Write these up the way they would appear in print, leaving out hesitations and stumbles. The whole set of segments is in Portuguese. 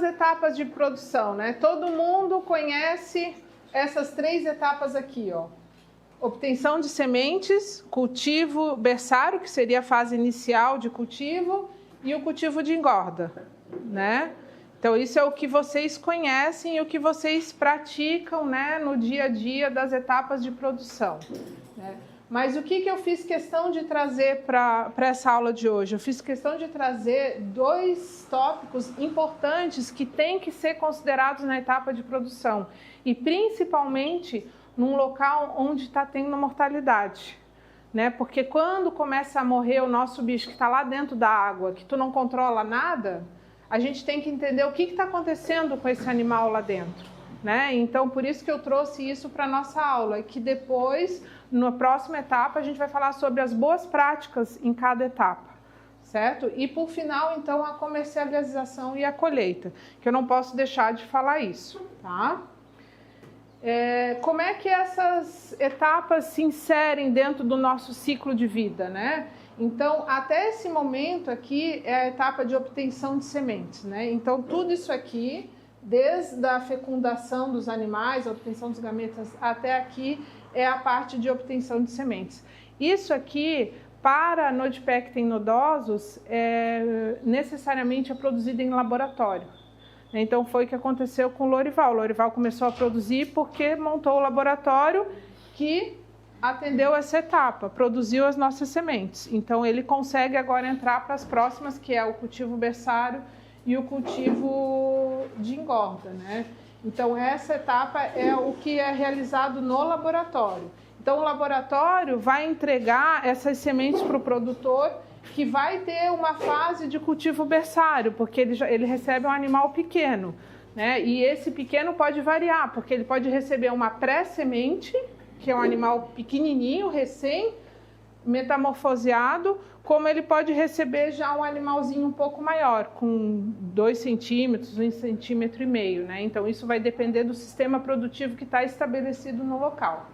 etapas de produção, né? Todo mundo conhece essas 3 etapas aqui, ó. Obtenção de sementes, cultivo berçário, que seria a fase inicial de cultivo, e o cultivo de engorda, né? Então, isso é o que vocês conhecem e o que vocês praticam, né, no dia a dia das etapas de produção, né? Mas o que eu fiz questão de trazer para essa aula de hoje? Eu fiz questão de trazer 2 tópicos importantes que têm que ser considerados na etapa de produção, e principalmente num local onde está tendo mortalidade, né? Porque quando começa a morrer o nosso bicho que está lá dentro da água, que tu não controla nada, a gente tem que entender o que está acontecendo com esse animal lá dentro, né? Então, por isso que eu trouxe isso para a nossa aula, e que depois, na próxima etapa, a gente vai falar sobre as boas práticas em cada etapa, certo? E, por final, então, a comercialização e a colheita, que eu não posso deixar de falar isso, tá? Como é que essas etapas se inserem dentro do nosso ciclo de vida, né? Então, até esse momento aqui é a etapa de obtenção de sementes, né? Então, tudo isso aqui, desde a fecundação dos animais, a obtenção dos gametas, até aqui é a parte de obtenção de sementes. Isso aqui, para nodipecten nodosos, necessariamente é produzido em laboratório. Então, foi o que aconteceu com o Lorival. O Lorival começou a produzir porque montou o laboratório que atendeu essa etapa, produziu as nossas sementes. Então, ele consegue agora entrar para as próximas, que é o cultivo berçário e o cultivo de engorda, né? Então, essa etapa é o que é realizado no laboratório. Então, o laboratório vai entregar essas sementes para o produtor, que vai ter uma fase de cultivo berçário, porque ele recebe um animal pequeno, né? E esse pequeno pode variar, porque ele pode receber uma pré-semente, que é um animal pequenininho, recém-metamorfoseado, como ele pode receber já um animalzinho um pouco maior, com 2 centímetros, 1,5 centímetros, né? Então, isso vai depender do sistema produtivo que está estabelecido no local.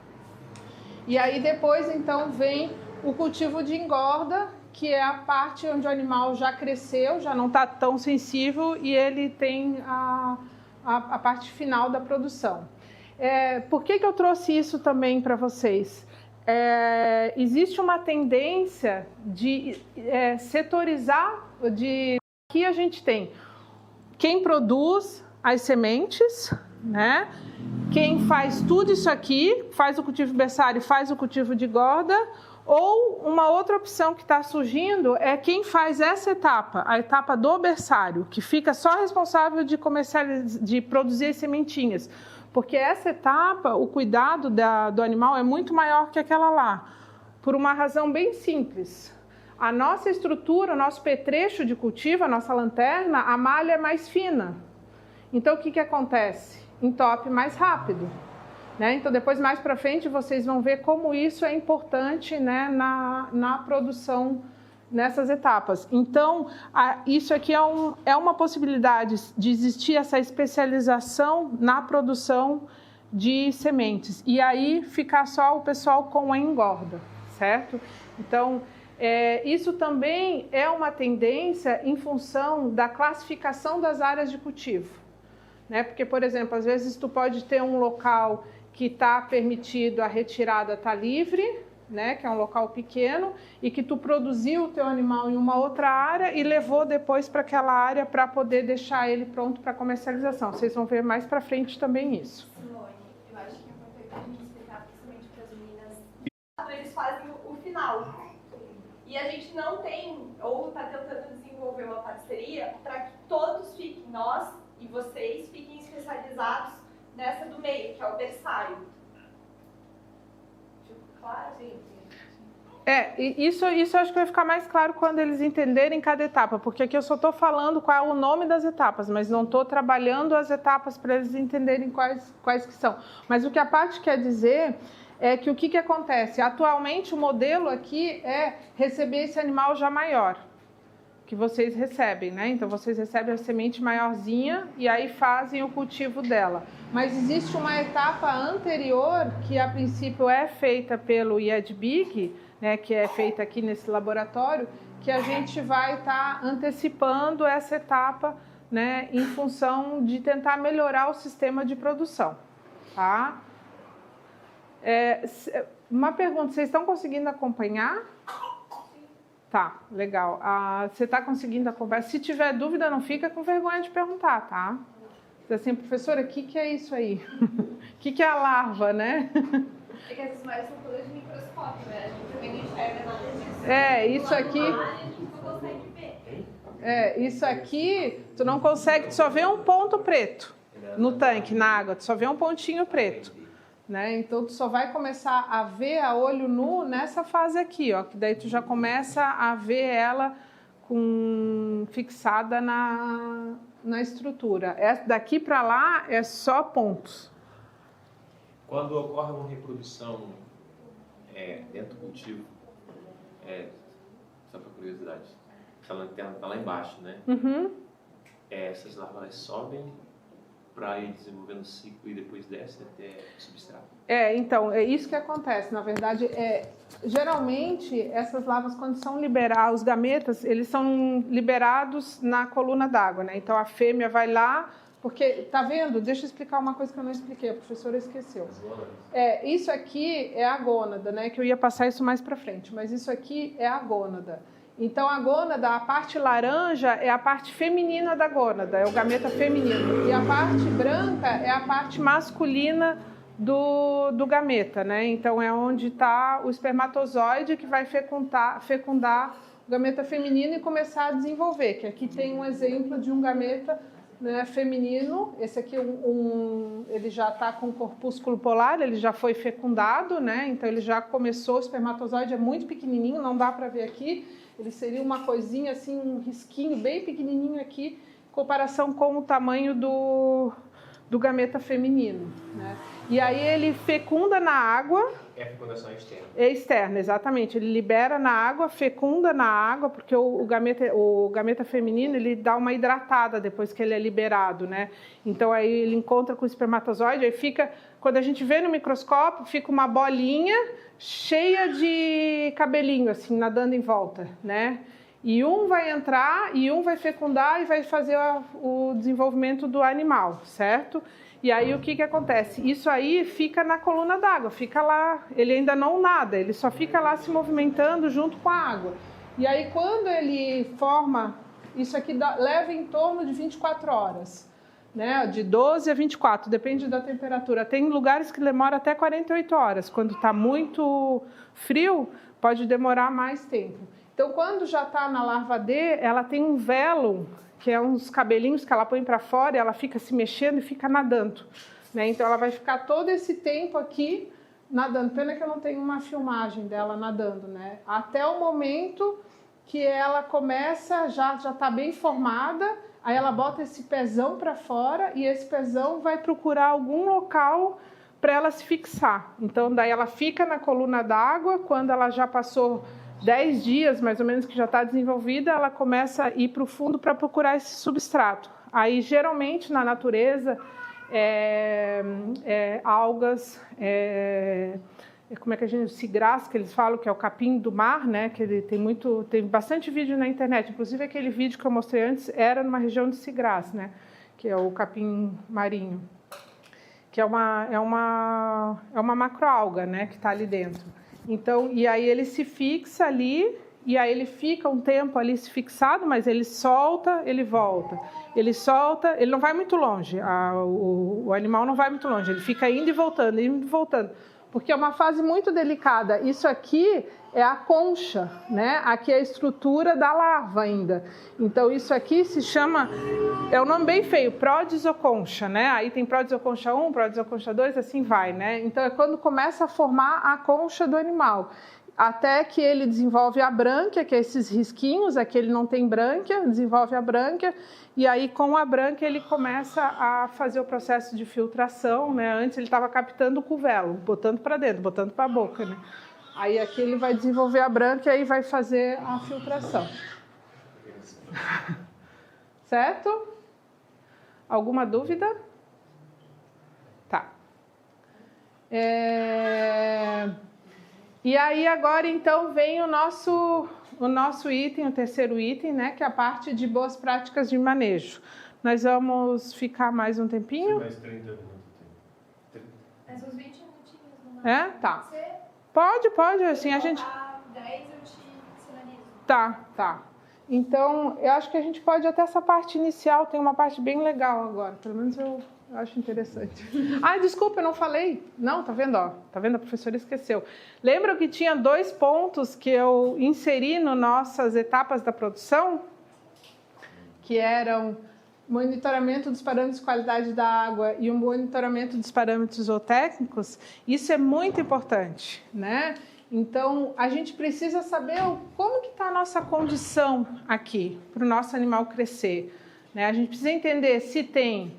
E aí, depois, então, vem o cultivo de engorda, que é a parte onde o animal já cresceu, já não está tão sensível, e ele tem a parte final da produção. Por que eu trouxe isso também para vocês? Existe uma tendência de setorizar, aqui a gente tem quem produz as sementes, né? Quem faz tudo isso aqui, faz o cultivo berçário e faz o cultivo de engorda, ou uma outra opção que está surgindo é quem faz essa etapa, a etapa do berçário, que fica só responsável de produzir as sementinhas. Porque essa etapa, o cuidado do animal é muito maior que aquela lá, por uma razão bem simples. A nossa estrutura, o nosso petrecho de cultivo, a nossa lanterna, a malha é mais fina. Então, o que acontece? Entope mais rápido, né? Então, depois, mais para frente, vocês vão ver como isso é importante, né, na produção nessas etapas. Então, isso aqui é uma possibilidade de existir essa especialização na produção de sementes. E aí, ficar só o pessoal com a engorda, certo? Então, isso também é uma tendência em função da classificação das áreas de cultivo, né? Porque, por exemplo, às vezes tu pode ter um local que está permitido, a retirada está livre, né, que é um local pequeno, e que tu produziu o teu animal em uma outra área e levou depois para aquela área para poder deixar ele pronto para comercialização. Vocês vão ver mais para frente também isso. Simone, eu acho que é importante a gente explicar principalmente para as meninas. Eles fazem o final. E a gente não tem, ou está tentando desenvolver uma parceria para que todos fiquem, nós e vocês, fiquem especializados nessa do meio, que é o berçário. Claro, gente. Isso acho que vai ficar mais claro quando eles entenderem cada etapa, porque aqui eu só estou falando qual é o nome das etapas, mas não estou trabalhando as etapas para eles entenderem quais que são. Mas o que a Paty quer dizer é que o que acontece? Atualmente o modelo aqui é receber esse animal já maior, que vocês recebem, né? Então vocês recebem a semente maiorzinha e aí fazem o cultivo dela. Mas existe uma etapa anterior que a princípio é feita pelo IEDBIG, né, que é feita aqui nesse laboratório, que a gente vai estar antecipando essa etapa né, em função de tentar melhorar o sistema de produção, tá? Uma pergunta, vocês estão conseguindo acompanhar? Tá, legal. Você está conseguindo acompanhar? Se tiver dúvida, não fica com vergonha de perguntar, tá? Diz assim, professora, o que é isso aí? O que é a larva, né? É que essas imagens são todas de microscópio, né? A gente também não enxerga nada disso. Isso aqui... A gente não consegue ver. Isso aqui, tu não consegue, tu só vê um ponto preto no tanque, na água, tu só vê um pontinho preto, né? Então, tu só vai começar a ver a olho nu nessa fase aqui, ó, que daí tu já começa a ver ela fixada na estrutura. Daqui para lá é só pontos. Quando ocorre uma reprodução dentro do cultivo, só para curiosidade, está lá embaixo, né? Uhum. Essas larvas sobem para ir desenvolvendo o ciclo e depois desce até o substrato. Então, é isso que acontece. Na verdade, geralmente, essas larvas, quando são liberadas, os gametas, eles são liberados na coluna d'água, né? Então, a fêmea vai lá, porque, tá vendo? Deixa eu explicar uma coisa que eu não expliquei, a professora esqueceu. Isso aqui é a gônada, né? Que eu ia passar isso mais para frente, mas isso aqui é a gônada. Então, a gônada, a parte laranja é a parte feminina da gônada, é o gameta feminino. E a parte branca é a parte masculina do gameta, né? Então, é onde está o espermatozoide que vai fecundar o gameta feminino e começar a desenvolver. Que aqui tem um exemplo de um gameta, né, feminino. Esse aqui ele já está com corpúsculo polar, ele já foi fecundado, né? Então, ele já começou, o espermatozoide é muito pequenininho, não dá para ver aqui. Ele seria uma coisinha assim, um risquinho bem pequenininho aqui, em comparação com o tamanho do gameta feminino, né? E aí ele fecunda na água. É a fecundação externa. É externa, exatamente. Ele libera na água, fecunda na água, porque o gameta feminino, ele dá uma hidratada depois que ele é liberado, né? Então aí ele encontra com o espermatozoide, aí fica, quando a gente vê no microscópio, fica uma bolinha cheia de cabelinho, assim, nadando em volta, né? E um vai entrar, e um vai fecundar e vai fazer o desenvolvimento do animal, certo? E aí o que acontece? Isso aí fica na coluna d'água, fica lá, ele ainda não nada, ele só fica lá se movimentando junto com a água. E aí quando ele forma, isso aqui leva em torno de 24 horas, né? De 12 a 24, depende da temperatura. Tem lugares que demora até 48 horas, quando está muito frio, pode demorar mais tempo. Então quando já está na larva D, ela tem um velo, que é uns cabelinhos que ela põe para fora e ela fica se mexendo e fica nadando, né? Então ela vai ficar todo esse tempo aqui nadando. Pena que eu não tenho uma filmagem dela nadando, né? Até o momento que ela começa, já está bem formada, aí ela bota esse pezão para fora e esse pezão vai procurar algum local para ela se fixar. Então daí ela fica na coluna d'água, quando ela já passou 10 dias, mais ou menos, que já está desenvolvida, ela começa a ir para o fundo para procurar esse substrato. Aí, geralmente, na natureza, algas, como é que a gente... cigrás, que eles falam que é o capim do mar, né? Que ele tem bastante vídeo na internet. Inclusive, aquele vídeo que eu mostrei antes era numa região de cigrás, né? Que é o capim marinho. Que é uma macroalga, né? Que está ali dentro. Então, e aí ele se fixa ali, e aí ele fica um tempo ali se fixado, mas ele solta, ele volta. Ele solta, ele não vai muito longe, o animal não vai muito longe, ele fica indo e voltando, porque é uma fase muito delicada. Isso aqui é a concha, né? Aqui é a estrutura da larva ainda. Então, isso aqui se chama, é um nome bem feio, prodizoconcha, né? Aí tem prodizoconcha 1, prodizoconcha 2, assim vai, né? Então, é quando começa a formar a concha do animal. Até que ele desenvolve a brânquia, que é esses risquinhos, aqui ele não tem brânquia, desenvolve a brânquia, e aí com a brânquia ele começa a fazer o processo de filtração, né? Antes ele estava captando o cuvelo, botando para dentro, botando para a boca, né? Aí aqui ele vai desenvolver a brânquia e vai fazer a filtração. Certo? Alguma dúvida? Tá. E aí agora então vem o nosso item, o terceiro item, né, que é a parte de boas práticas de manejo. Nós vamos ficar mais um tempinho? Mais 30 minutos. Mais uns 20 minutinhos. Não é? Tá. Você Pode, assim, a gente... 10 eu te sinalizo. Tá. Então, eu acho que a gente pode, até essa parte inicial, tem uma parte bem legal agora. Pelo menos eu acho interessante. Desculpa, eu não falei. Não, tá vendo, ó? Tá vendo? A professora esqueceu. Lembra que tinha 2 pontos que eu inseri nas nossas etapas da produção? Que eram monitoramento dos parâmetros de qualidade da água e o monitoramento dos parâmetros zootécnicos. Isso é muito importante, né? Então, a gente precisa saber como que está a nossa condição aqui, para o nosso animal crescer, né? A gente precisa entender se tem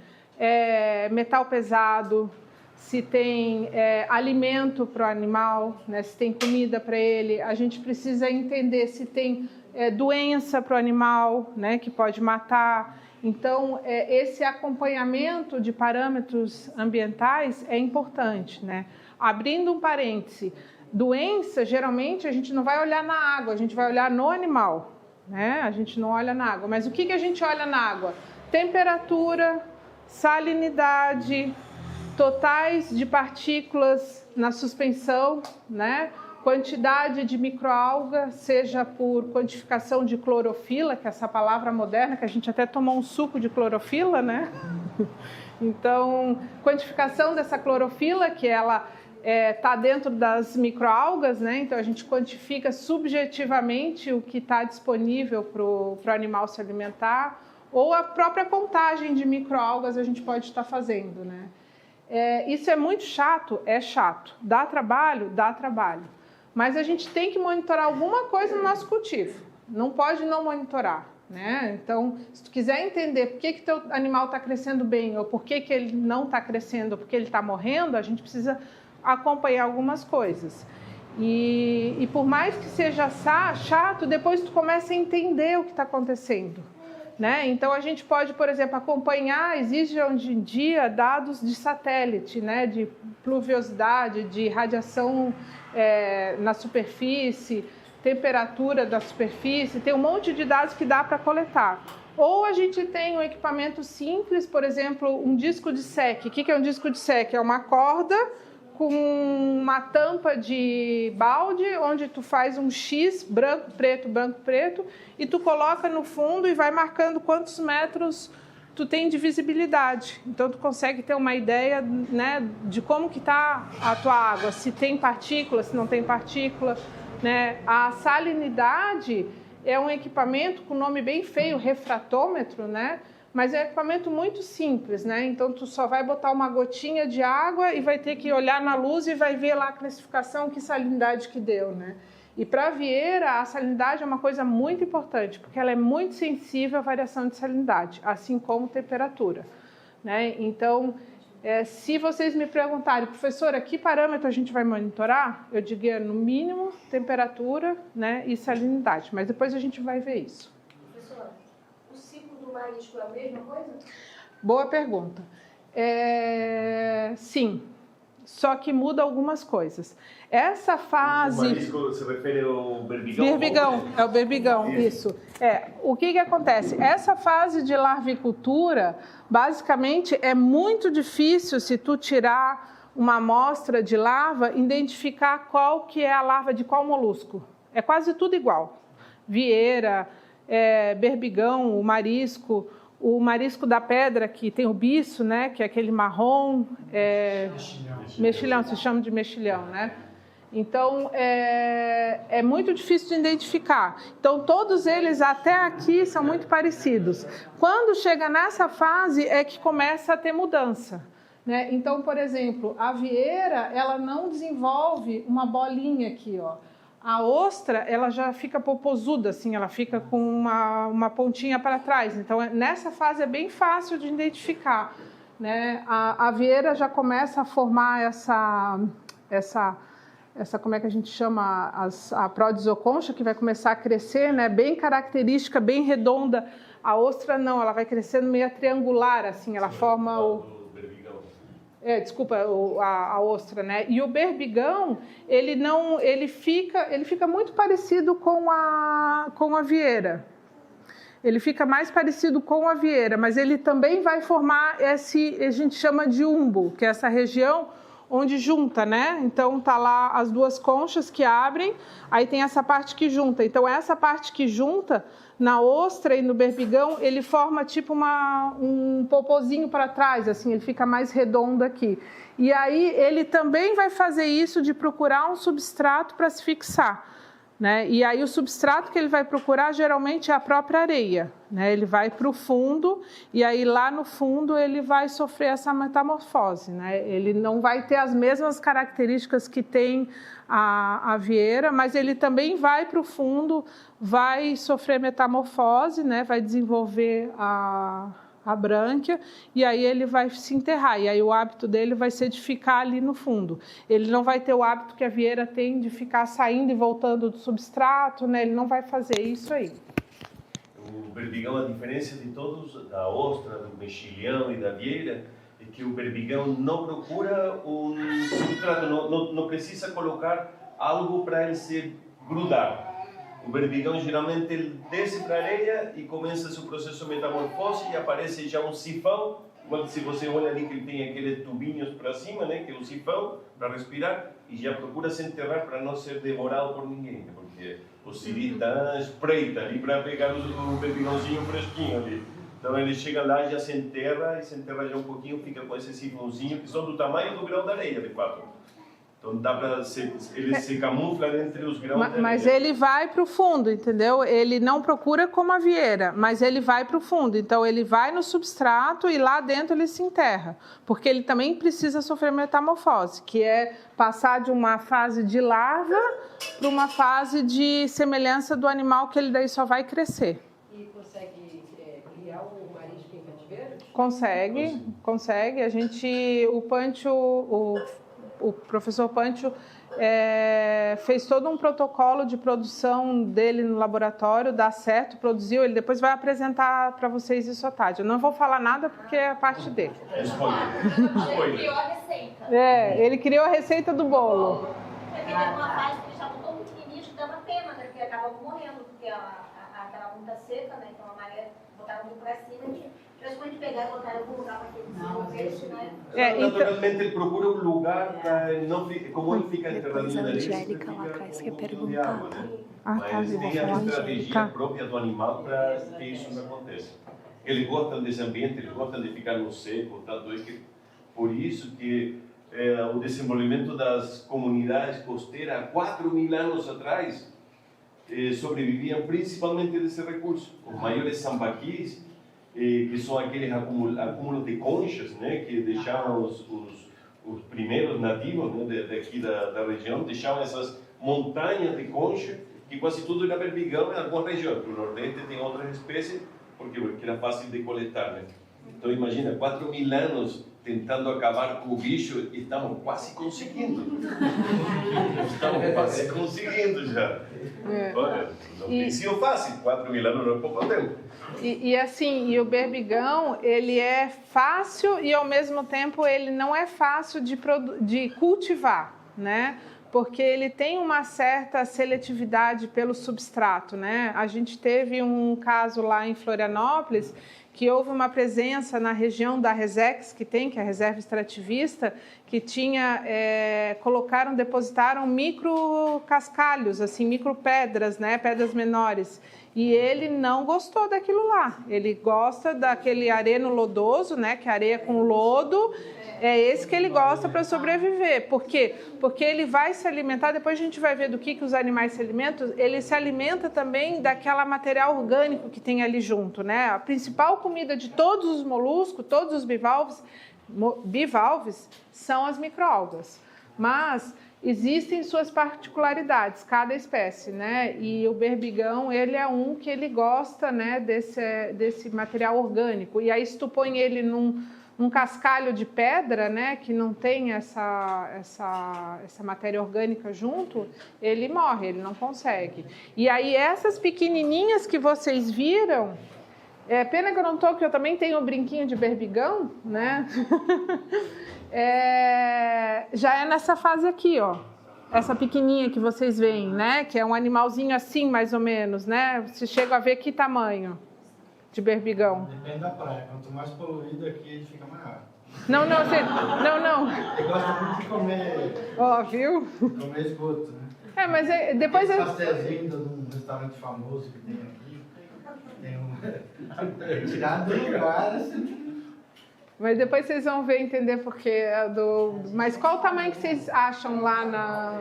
metal pesado, se tem alimento para o animal, né? Se tem comida para ele. A gente precisa entender se tem doença para o animal, né? Que pode matar. Então, esse acompanhamento de parâmetros ambientais é importante, né? Abrindo um parêntese, doença, geralmente, a gente não vai olhar na água, a gente vai olhar no animal, né? A gente não olha na água. Mas o que a gente olha na água? Temperatura, salinidade, totais de partículas na suspensão, né? Quantidade de microalga, seja por quantificação de clorofila, que é essa palavra moderna, que a gente até tomou um suco de clorofila, né? Então, quantificação dessa clorofila, que ela está dentro das microalgas, né? Então a gente quantifica subjetivamente o que está disponível para o animal se alimentar, ou a própria contagem de microalgas a gente pode estar fazendo, né? Isso é muito chato? É chato. Dá trabalho? Dá trabalho. Mas a gente tem que monitorar alguma coisa no nosso cultivo. Não pode não monitorar, né? Então, se tu quiser entender por que teu animal está crescendo bem, ou por que ele não está crescendo, ou por que ele está morrendo, a gente precisa acompanhar algumas coisas. E por mais que seja chato, depois tu começa a entender o que está acontecendo, né? Então a gente pode, por exemplo, acompanhar, existe hoje em dia dados de satélite, né? De pluviosidade, de radiação na superfície, temperatura da superfície, tem um monte de dados que dá para coletar. Ou a gente tem um equipamento simples, por exemplo, um disco de SEC. O que é um disco de SEC? É uma corda com uma tampa de balde, onde tu faz um X, branco, preto, e tu coloca no fundo e vai marcando quantos metros tu tem de visibilidade. Então, tu consegue ter uma ideia, né, de como que está a tua água, se tem partícula, se não tem partícula, né? A salinidade é um equipamento com nome bem feio, refratômetro, né? Mas é um equipamento muito simples, né? Então, tu só vai botar uma gotinha de água e vai ter que olhar na luz e vai ver lá a classificação, que salinidade que deu, né? E para a vieira, a salinidade é uma coisa muito importante, porque ela é muito sensível à variação de salinidade, assim como temperatura, né? Então, se vocês me perguntarem, professora, que parâmetro a gente vai monitorar? Eu diria, no mínimo, temperatura, né, e salinidade, mas depois a gente vai ver isso. Professora, o ciclo do marisco é a mesma coisa? Boa pergunta. Sim, só que muda algumas coisas. Essa fase... O marisco, você refere ao berbigão? Berbigão, é o berbigão, isso. O que acontece? Essa fase de larvicultura, basicamente, é muito difícil, se tu tirar uma amostra de larva, identificar qual que é a larva de qual molusco. É quase tudo igual. Vieira, berbigão, o marisco da pedra, que tem o biço, né, que é aquele marrom, mexilhão, se chama de mexilhão, né? Então, é muito difícil de identificar. Então, todos eles até aqui são muito parecidos. Quando chega nessa fase é que começa a ter mudança, né? Então, por exemplo, a vieira, ela não desenvolve uma bolinha aqui, ó. A ostra, ela já fica popozuda, assim, ela fica com uma pontinha para trás. Então, nessa fase é bem fácil de identificar, né? A vieira já começa a formar essa como é que a gente chama, a prodesoconcha, que vai começar a crescer, né? Bem característica, bem redonda. A ostra não, ela vai crescendo meio triangular, assim, ela forma o... Desculpa, a ostra, né? E o berbigão, ele fica muito parecido com a vieira. ele fica mais parecido com a vieira, mas ele também vai formar esse, a gente chama de umbo, que é essa região onde junta, né? Então tá lá as duas conchas que abrem, aí tem essa parte que junta. Então essa parte que junta, na ostra e no berbigão, ele forma tipo um popozinho para trás, assim, ele fica mais redondo aqui. E aí ele também vai fazer isso de procurar um substrato para se fixar, né? E aí o substrato que ele vai procurar geralmente é a própria areia, né? Ele vai para o fundo e aí lá no fundo ele vai sofrer essa metamorfose, né? Ele não vai ter as mesmas características que tem a vieira, mas ele também vai para o fundo, vai sofrer metamorfose, né? Vai desenvolver a brânquia, e aí ele vai se enterrar, e aí o hábito dele vai ser de ficar ali no fundo. Ele não vai ter o hábito que a vieira tem de ficar saindo e voltando do substrato, né? Ele não vai fazer isso aí. O berbigão, a diferença de todos, da ostra, do mexilhão e da vieira, é que o berbigão não procura um substrato, não precisa colocar algo para ele se grudar. O berbigão geralmente ele desce para a areia e começa seu processo de metamorfose e aparece já um sifão. Se você olha ali que ele tem aqueles tubinhos para cima, né, que é o sifão para respirar, e já procura se enterrar para não ser devorado por ninguém, porque o siri está espreita ali para pegar o berbigãozinho fresquinho ali. Então ele chega lá e já se enterra, e se enterra já um pouquinho, fica com esse sifãozinho que são do tamanho do grão da areia, de fato. Então dá para ele se camufla entre os grãos. Mas ele vai para o fundo, entendeu? Ele não procura como a vieira, mas ele vai para o fundo. Então ele vai no substrato e lá dentro ele se enterra, porque ele também precisa sofrer metamorfose, que é passar de uma fase de larva para uma fase de semelhança do animal que ele daí só vai crescer. E consegue criar o marisco em cativeiro? Consegue. A gente, o professor Pancho fez todo um protocolo de produção dele no laboratório, dá certo, produziu, ele depois vai apresentar para vocês isso à tarde. Eu não vou falar nada porque é a parte dele. Ele criou a receita. Ele criou a receita do bolo. Porque teve uma fase que eles estavam tão pequenininhos que dava pena, né? Porque acabavam morrendo, porque aquela muita seca, né? Então a maré botava tudo para cima e praticamente pegar e botar em algum lugar para que eles se né? Naturalmente ele procura um lugar para não ficar, como ele fica enterradinho na areia, Angélica lá atrás quer perguntar. Mas tem a estratégia própria do animal para que isso não aconteça. Eles gostam desse ambiente, eles gostam de ficar no seco, tanto é que por isso que o desenvolvimento das comunidades costeiras há 4.000 anos atrás sobreviviam principalmente desse recurso. Os maiores sambaquis, que são aqueles acúmulos de conchas, né, que deixavam os primeiros nativos, né, daqui da região, deixavam essas montanhas de concha, que quase tudo era berbigão em alguma região. No Nordeste tem outras espécies, porque era fácil de coletar, né? Então imagina, 4.000 anos tentando acabar com o bicho e estamos quase conseguindo. Estamos quase conseguindo já. Olha, não tem sido fácil, 4.000 anos não é pouco tempo. E o berbigão, ele é fácil e ao mesmo tempo ele não é fácil de cultivar, né? Porque ele tem uma certa seletividade pelo substrato, né? A gente teve um caso lá em Florianópolis que houve uma presença na região da Resex, que é a reserva extrativista, que depositaram micro cascalhos, assim, micro pedras, né? Pedras menores. E ele não gostou daquilo lá. Ele gosta daquele areno lodoso, né? Que é areia com lodo. É esse que ele gosta para sobreviver. Por quê? Porque ele vai se alimentar, depois a gente vai ver do que os animais se alimentam, ele se alimenta também daquela material orgânico que tem ali junto, né? A principal comida de todos os moluscos, todos os bivalves, são as microalgas. Mas existem suas particularidades, cada espécie, né? E o berbigão, ele é um que ele gosta, né, desse material orgânico. E aí se tu põe ele num cascalho de pedra, né, que não tem essa matéria orgânica junto, ele morre, ele não consegue. E aí essas pequenininhas que vocês viram, pena que eu não tô, que eu também tenho um brinquinho de berbigão, né? Já é nessa fase aqui, ó. Essa pequenininha que vocês veem, né? Que é um animalzinho assim, mais ou menos, né? Vocês chegam a ver que tamanho. de berbigão? Depende da praia. Quanto mais poluído aqui, ele fica maior. Não. Ele gosta muito de comer, Ó, viu? comer esgoto, né? Mas depois... Esse pastelzinho de um restaurante famoso que tem aqui, tem um... tirado do lugar, assim. Mas depois vocês vão ver, entender porque Mas qual o tamanho que vocês acham lá na...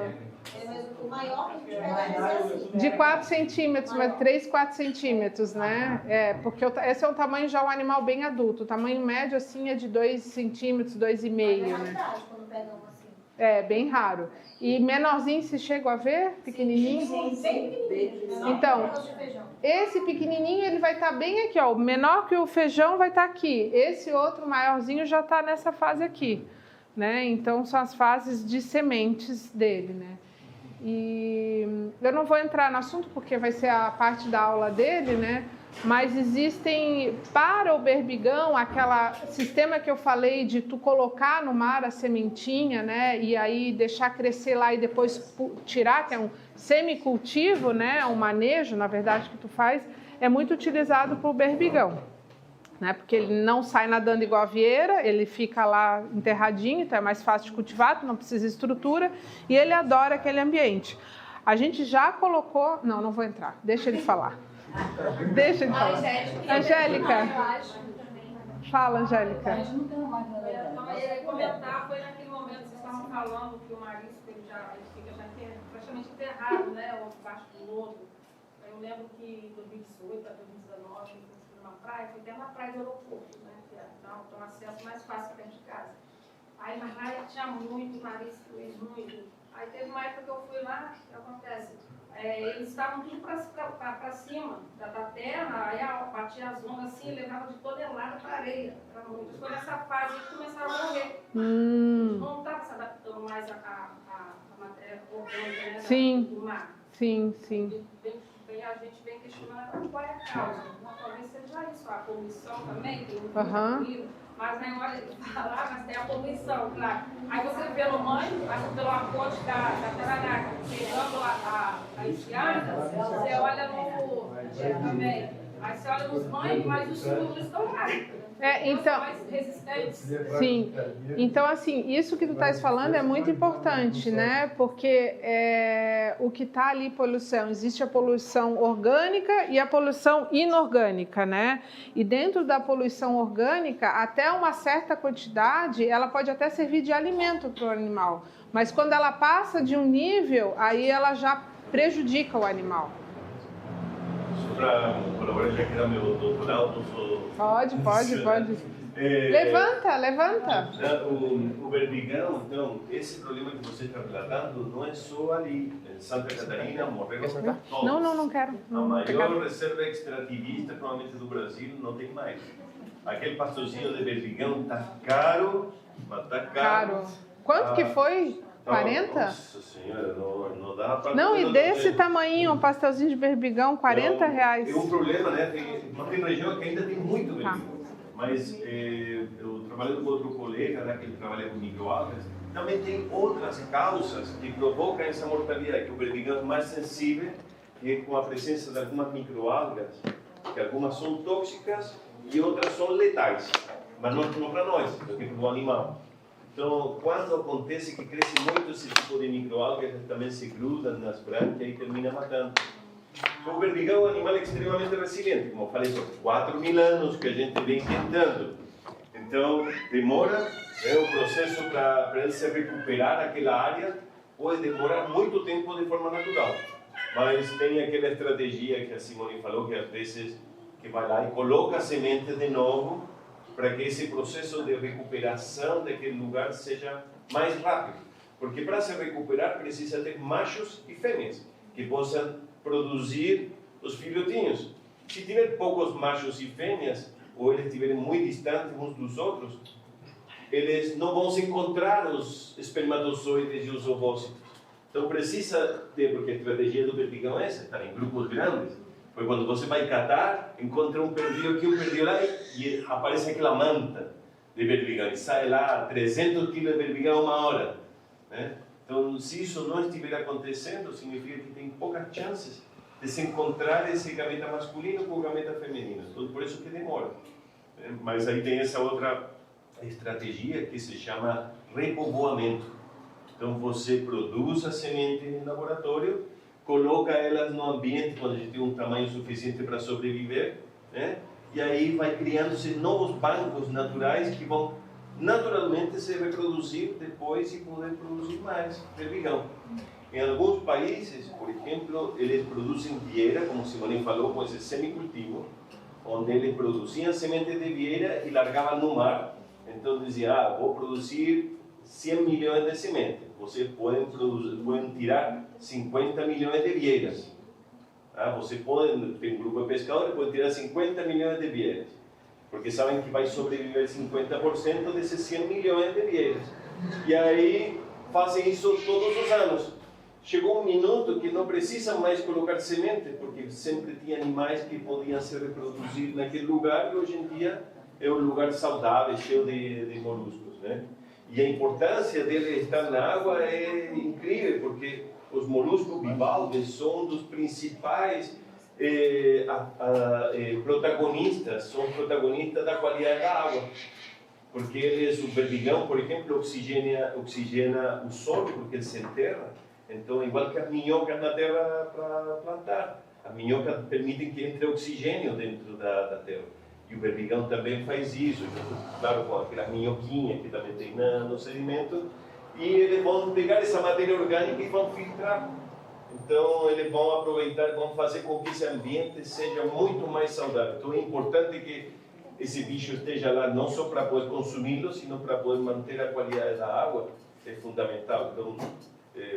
O maior que a gente vai assim. De 4 centímetros, mas 3, 4 centímetros, né? Porque esse é um tamanho já um animal bem adulto. O tamanho médio, assim, é de 2 centímetros, 2,5, né? Verdade, quando pegam assim. É, bem raro. E menorzinho, se chegam a ver? Pequenininho? Sim, bem pequenininho. Então, esse pequenininho, ele vai estar bem aqui, ó. O menor que o feijão vai estar aqui. Esse outro maiorzinho já está nessa fase aqui, né? Então, são as fases de sementes dele, né? E eu não vou entrar no assunto porque vai ser a parte da aula dele, né? Mas existem, para o berbigão, aquele sistema que eu falei de tu colocar no mar a sementinha, né? E aí deixar crescer lá e depois tirar, que é um semicultivo, né? Um manejo, na verdade, que tu faz, é muito utilizado para o berbigão, né? Porque ele não sai nadando igual a vieira, ele fica lá enterradinho, então é mais fácil de cultivar, tu não precisa de estrutura, e ele adora aquele ambiente. A gente já colocou... Não vou entrar, deixa ele falar. Deixa ele falar. Angélica. Fala, Angélica. Eu ia comentar, foi naquele momento que vocês estavam falando que o marisco ele fica praticamente enterrado, né? Um debaixo do lodo. Eu lembro que em 2018 a 2019, eu fui numa praia, foi até na praia do aeroporto, né? Que tem um acesso mais fácil perto de casa. Aí na praia tinha muito marisco, muito. Aí teve uma época que eu fui lá, o que acontece? Eles estavam tudo para cima da terra, aí batia as ondas assim, levava de tonelada para areia. Depois foi nessa fase que começaram a morrer. Não estava se adaptando mais à matéria orgânica, né, do mar. Sim. A gente vem questionando qual é a causa. Talvez seja isso, a poluição também, tem mas na hora de falar, mas tem a poluição, claro. Aí você vê no manho, passa pelo aporte da Tararaca, pegando a enfiada, você olha no também. Aí você olha nos manhos, mas os túmulos estão lá. Então, mais resistentes. Sim. Então, assim, isso que tu estás falando é muito importante, né? Porque o que está ali, poluição, existe a poluição orgânica e a poluição inorgânica, né? E dentro da poluição orgânica, até uma certa quantidade, ela pode até servir de alimento para o animal. Mas quando ela passa de um nível, aí ela já prejudica o animal. Para colaborar, já que era meu doutorado, Pode. Levanta. O berbigão, então, esse problema que você está relatando não é só ali. Em Santa Catarina morreram todos. Não quero. A maior reserva extrativista, provavelmente, do Brasil, não tem mais. Aquele pastorzinho de berbigão está caro, mas está caro. Quanto que foi? 40? Nossa senhora, não dá para... Não, e desse tamanhinho, um pastelzinho de berbigão, R$40. É um problema, né? Tem região que ainda tem muito berbigão. Mas eu trabalhando com outro colega, né, que ele trabalha com microalgas, também tem outras causas que provocam essa mortalidade, que o berbigão é mais sensível, que é com a presença de algumas microalgas, que algumas são tóxicas e outras são letais, mas não para nós, porque para o animal. Então, quando acontece que cresce muito esse tipo de microalgas, eles também se grudam nas brânquias e termina matando. O berbigão é um animal extremamente resiliente, como eu falei, são 4.000 anos que a gente vem tentando. Então, demora, o processo para ele se recuperar naquela área pode demorar muito tempo de forma natural. Mas tem aquela estratégia que a Simone falou, que às vezes que vai lá e coloca a semente de novo, para que esse processo de recuperação daquele lugar seja mais rápido. Porque para se recuperar precisa ter machos e fêmeas que possam produzir os filhotinhos. Se tiver poucos machos e fêmeas, ou eles estiverem muito distantes uns dos outros, eles não vão se encontrar os espermatozoides e os ovócitos. Então precisa ter, porque a estratégia do berbigão é essa, estar em grupos grandes. Porque quando você vai catar, encontra um perdil aqui, um perdil lá, e aparece aquela manta de berbigão. E sai lá 300 quilos de berbigão uma hora, né? Então, se isso não estiver acontecendo, significa que tem poucas chances de desencontrar esse gameta masculino com o gameta feminino. Então, por isso que demora. Mas aí tem essa outra estratégia que se chama repovoamento. Então, você produz a semente em laboratório, coloca elas no ambiente quando a gente tem um tamanho suficiente para sobreviver, né? E aí vai criando-se novos bancos naturais que vão naturalmente se reproduzir depois e poder produzir mais berbigão. Em alguns países, por exemplo, eles produzem vieira, como Simone falou, com esse semicultivo, onde eles produziam semente de vieira e largavam no mar. Então diziam, vou produzir 100 milhões de sementes. Vocês podem tirar 50 milhões de vieiras. Você tem um grupo de pescadores, pode tirar 50 milhões de vieiras. Porque sabem que vai sobreviver 50% desses 100 milhões de vieiras. E aí fazem isso todos os anos. Chegou um minuto que não precisam mais colocar semente, porque sempre tinha animais que podiam se reproduzir naquele lugar, e hoje em dia é um lugar saudável, cheio de moluscos, né? E a importância dele estar na água é incrível, porque os moluscos bivalves são um dos principais protagonistas, são protagonistas da qualidade da água. Porque eles, o berbigão, por exemplo, oxigena o solo, porque ele se enterra. Então, igual que as minhocas na terra para plantar. As minhocas permitem que entre oxigênio dentro da terra. E o berbigão também faz isso, claro, com aquelas minhoquinhas que também tem no sedimento. E eles vão pegar essa matéria orgânica e vão filtrar. Então, eles vão aproveitar, vão fazer com que esse ambiente seja muito mais saudável. Então, é importante que esse bicho esteja lá não só para poder consumi-lo, sino para poder manter a qualidade da água. É fundamental. Então,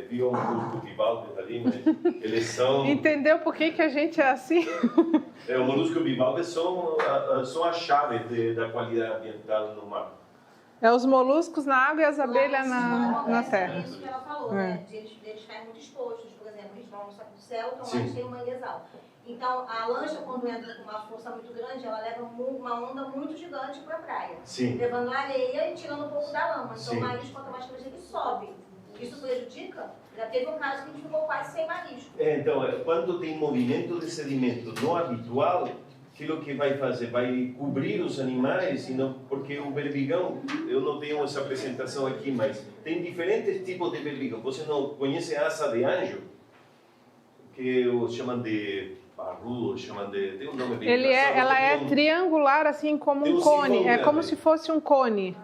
viu um bivalves ali, mas eles são... Entendeu por que a gente é assim? O molusco bivalves são a chave da qualidade ambiental no mar. É os moluscos na água e as abelhas na terra. Isso que ela falou, né? Eles ficarem muito expostos, por exemplo, eles vão no céu, então lá tem um manguezal. Então, a lancha, quando entra com uma força muito grande, ela leva uma onda muito gigante para a praia. Sim. Levando areia e tirando um pouco da lama. Então, Sim. o marisco automaticamente ele sobe. Isso prejudica? Já teve um caso que a gente ficou quase sem marisco. Então, quando tem movimento de sedimento não habitual, aquilo que vai fazer, vai cobrir os animais, porque o berbigão, eu não tenho essa apresentação aqui, mas tem diferentes tipos de berbigão. Você não conhece a asa de anjo? Que chamam de parrudo, chamam de... Tem um nome bem engraçado. Ela é triangular, assim como um cone. É como se fosse um cone.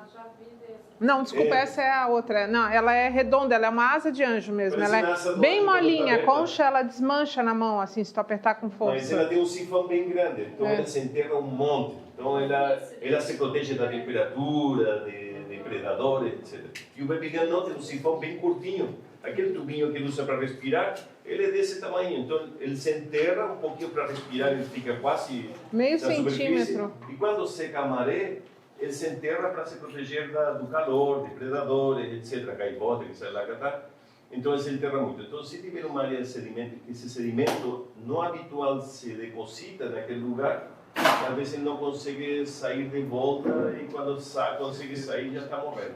Não, desculpa, essa é a outra. Não, ela é redonda, ela é uma asa de anjo mesmo. Ela é bem molinha, concha, ela desmancha na mão, assim, se tu apertar com força. Mas ela tem um sifão bem grande, então ela se enterra um monte. Então ela se protege da temperatura, de predadores, etc. E o berbigão não, tem um sifão bem curtinho. Aquele tubinho que ele usa para respirar, ele é desse tamanho. Então ele se enterra um pouquinho para respirar, ele fica quase meio centímetro. E quando seca a maré, ele se enterra para se proteger do calor, de predadores, etc. Gaivota, que sai lá catar. Então ele se enterra muito. Então, se tiver uma área de sedimento, esse sedimento não habitual se deposita naquele lugar, talvez ele não consiga sair de volta e quando consegue sair já está morrendo.